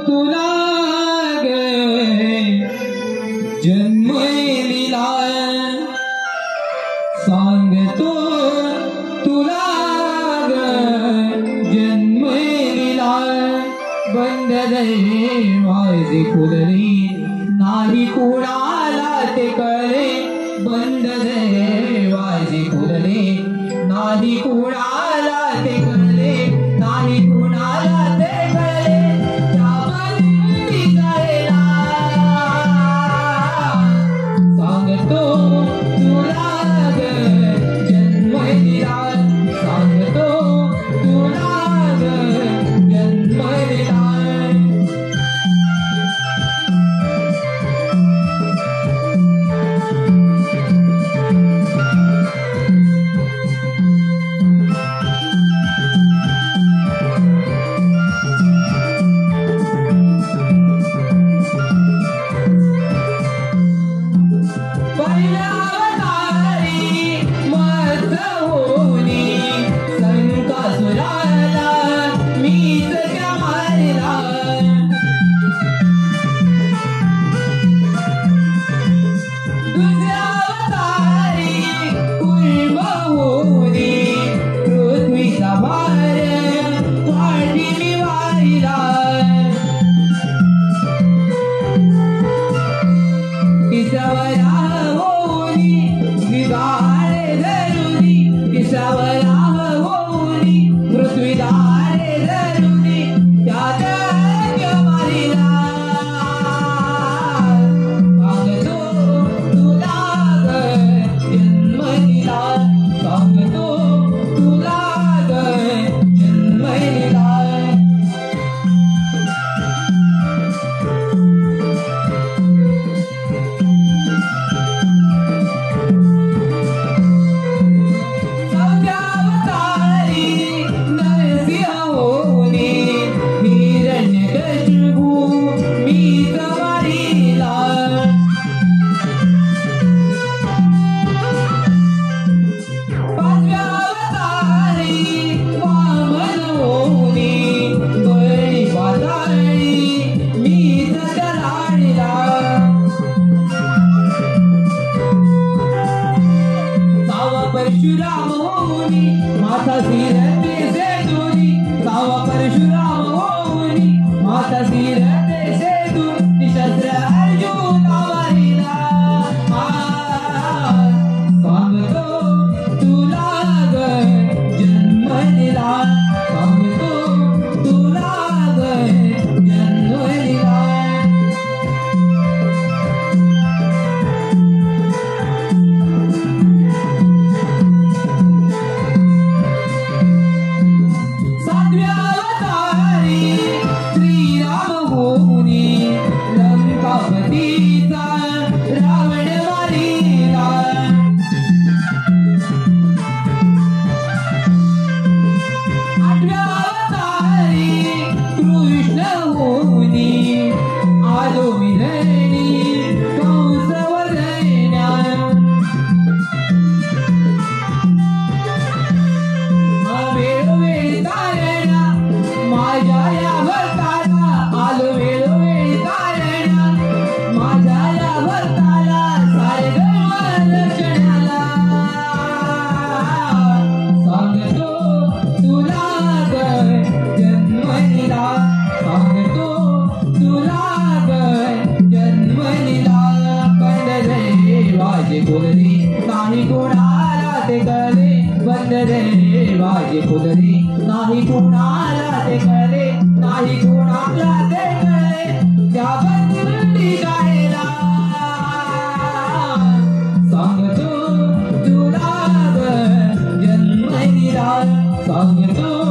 तुला ग जन्मलेला सांगतो तुला ग जन्मलेला बंद दरवाजे खुलले नाही कुणाला ते कळे बंद दरवाजे खुलले नाही कुणाला ते कळले नाही कुणाला ते कळले त्या बंदी कळेला सांगतो तुला ग जन्मलेला सांगतो तुला ग जन्मलेला परशुराम होनी माता सिरते से दूरी सावा परशुराम होनी माता सिरते से दूरी शस्त्र अर्जुन आवरीला सांगतो तुला ग जन्मलेला सांगतो तुला ग जन्मलेला नाही कुणाला ते कळे बंद दरवाजे खुलले नाही कुणाला ते कळे नाही कुणाला ते कळे त्या बंदी कळेला सांगतो तुला ग जन्मलेला सांगतो